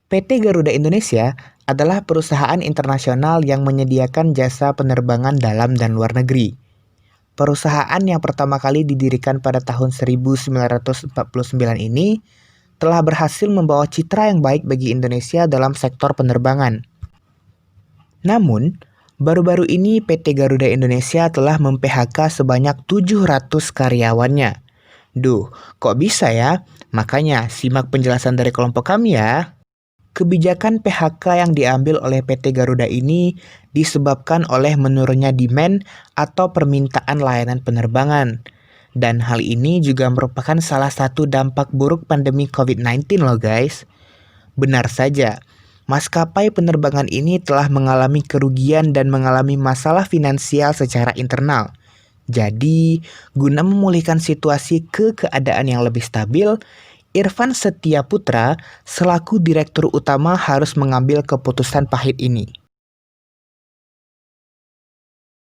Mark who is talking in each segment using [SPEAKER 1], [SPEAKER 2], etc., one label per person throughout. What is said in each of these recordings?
[SPEAKER 1] PT Garuda Indonesia adalah perusahaan internasional yang menyediakan jasa penerbangan dalam dan luar negeri. Perusahaan yang pertama kali didirikan pada tahun 1949 ini telah berhasil membawa citra yang baik bagi Indonesia dalam sektor penerbangan. Namun, baru-baru ini PT Garuda Indonesia telah mem-PHK sebanyak 700 karyawannya. Duh, kok bisa ya? Makanya simak penjelasan dari kelompok kami ya. Kebijakan PHK yang diambil oleh PT Garuda ini disebabkan oleh menurunnya demand atau permintaan layanan penerbangan. Dan hal ini juga merupakan salah satu dampak buruk pandemi COVID-19 loh guys. Benar saja, maskapai penerbangan ini telah mengalami kerugian dan mengalami masalah finansial secara internal. Jadi, guna memulihkan situasi ke keadaan yang lebih stabil, Irfan Setiaputra selaku Direktur Utama harus mengambil keputusan pahit ini.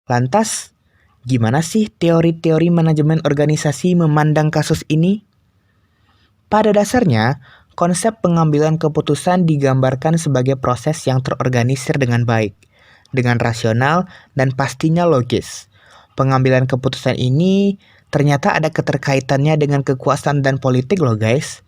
[SPEAKER 1] Lantas, gimana sih teori-teori manajemen organisasi memandang kasus ini? Pada dasarnya, konsep pengambilan keputusan digambarkan sebagai proses yang terorganisir dengan baik, dengan rasional dan pastinya logis. Pengambilan keputusan ini ternyata ada keterkaitannya dengan kekuasaan dan politik loh guys.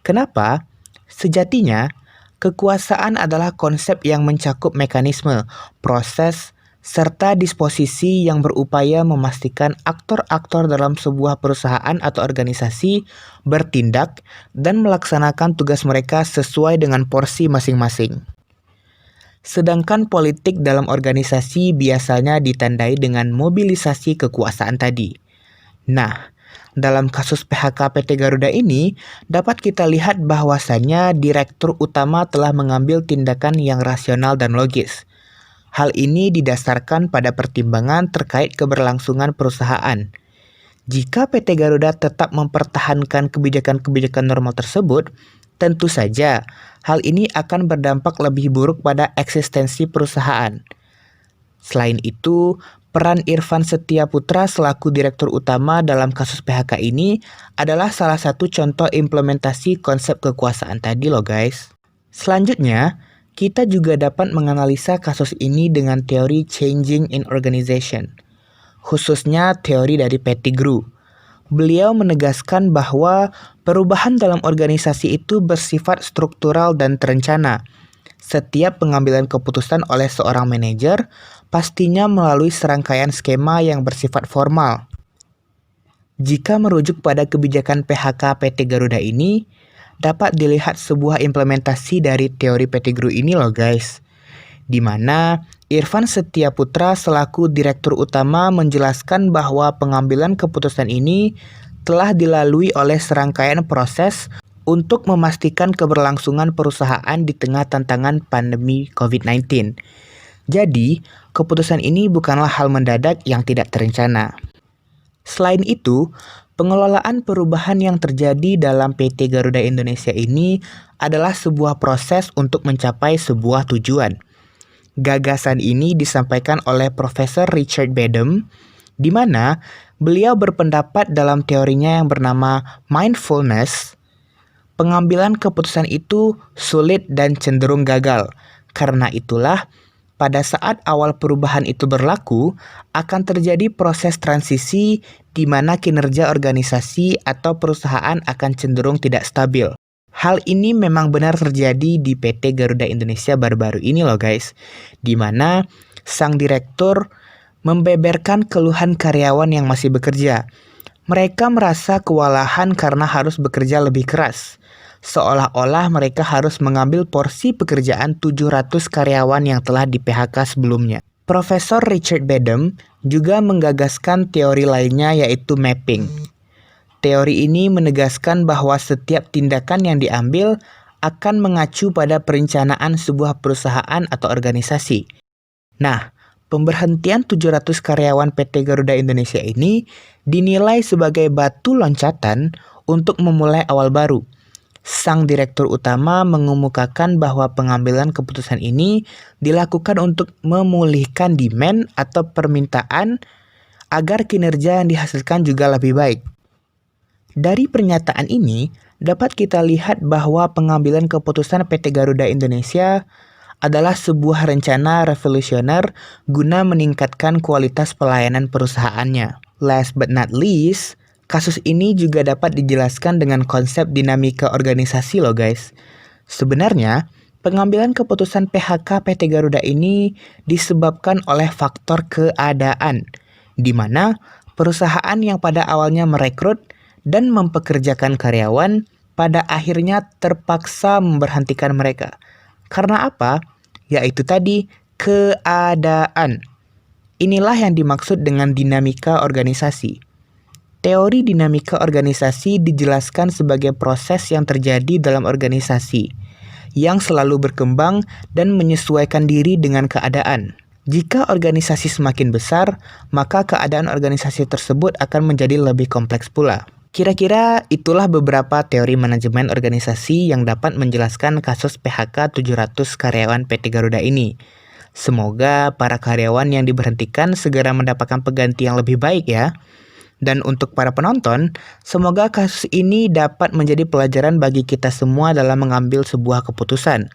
[SPEAKER 1] Kenapa? Sejatinya, kekuasaan adalah konsep yang mencakup mekanisme, proses, serta disposisi yang berupaya memastikan aktor-aktor dalam sebuah perusahaan atau organisasi bertindak dan melaksanakan tugas mereka sesuai dengan porsi masing-masing. Sedangkan politik dalam organisasi biasanya ditandai dengan mobilisasi kekuasaan tadi. Nah, dalam kasus PHK PT Garuda ini, dapat kita lihat bahwasannya Direktur Utama telah mengambil tindakan yang rasional dan logis. Hal ini didasarkan pada pertimbangan terkait keberlangsungan perusahaan. Jika PT Garuda tetap mempertahankan kebijakan-kebijakan normal tersebut, tentu saja hal ini akan berdampak lebih buruk pada eksistensi perusahaan. Selain itu, peran Irfan Setiaputra selaku Direktur Utama dalam kasus PHK ini adalah salah satu contoh implementasi konsep kekuasaan tadi loh guys. Selanjutnya, kita juga dapat menganalisa kasus ini dengan teori changing in organization, khususnya teori dari Pettigrew. Beliau menegaskan bahwa perubahan dalam organisasi itu bersifat struktural dan terencana. Setiap pengambilan keputusan oleh seorang manajer pastinya melalui serangkaian skema yang bersifat formal. Jika merujuk pada kebijakan PHK PT Garuda ini, dapat dilihat sebuah implementasi dari teori Pettigrew ini loh guys, di mana Irfan Setiaputra selaku Direktur Utama menjelaskan bahwa pengambilan keputusan ini telah dilalui oleh serangkaian proses untuk memastikan keberlangsungan perusahaan di tengah tantangan pandemi COVID-19. Jadi, keputusan ini bukanlah hal mendadak yang tidak terencana. Selain itu, pengelolaan perubahan yang terjadi dalam PT Garuda Indonesia ini adalah sebuah proses untuk mencapai sebuah tujuan. Gagasan ini disampaikan oleh Profesor Richard Badham, di mana beliau berpendapat dalam teorinya yang bernama mindfulness, pengambilan keputusan itu sulit dan cenderung gagal. Karena itulah, pada saat awal perubahan itu berlaku, akan terjadi proses transisi di mana kinerja organisasi atau perusahaan akan cenderung tidak stabil. Hal ini memang benar terjadi di PT Garuda Indonesia baru-baru ini loh guys, di mana sang direktur membeberkan keluhan karyawan yang masih bekerja. Mereka merasa kewalahan karena harus bekerja lebih keras. Seolah-olah mereka harus mengambil porsi pekerjaan 700 karyawan yang telah di-PHK sebelumnya. Profesor Richard Badham juga menggagaskan teori lainnya yaitu mapping. Teori ini menegaskan bahwa setiap tindakan yang diambil akan mengacu pada perencanaan sebuah perusahaan atau organisasi. Nah, pemberhentian 700 karyawan PT Garuda Indonesia ini dinilai sebagai batu loncatan untuk memulai awal baru. Sang Direktur Utama mengemukakan bahwa pengambilan keputusan ini dilakukan untuk memulihkan demand atau permintaan agar kinerja yang dihasilkan juga lebih baik. Dari pernyataan ini, dapat kita lihat bahwa pengambilan keputusan PT Garuda Indonesia adalah sebuah rencana revolusioner guna meningkatkan kualitas pelayanan perusahaannya. Last but not least, kasus ini juga dapat dijelaskan dengan konsep dinamika organisasi loh guys. Sebenarnya, pengambilan keputusan PHK PT Garuda ini disebabkan oleh faktor keadaan, di mana perusahaan yang pada awalnya merekrut dan mempekerjakan karyawan pada akhirnya terpaksa memberhentikan mereka. Karena apa? Yaitu tadi keadaan. Inilah yang dimaksud dengan dinamika organisasi. Teori dinamika organisasi dijelaskan sebagai proses yang terjadi dalam organisasi yang selalu berkembang dan menyesuaikan diri dengan keadaan. Jika organisasi semakin besar, maka keadaan organisasi tersebut akan menjadi lebih kompleks pula. Kira-kira itulah beberapa teori manajemen organisasi yang dapat menjelaskan kasus PHK 700 karyawan PT Garuda ini. Semoga para karyawan yang diberhentikan segera mendapatkan pengganti yang lebih baik ya. Dan untuk para penonton, semoga kasus ini dapat menjadi pelajaran bagi kita semua dalam mengambil sebuah keputusan.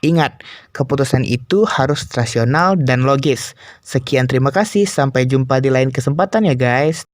[SPEAKER 1] Ingat, keputusan itu harus rasional dan logis. Sekian terima kasih, sampai jumpa di lain kesempatan ya guys.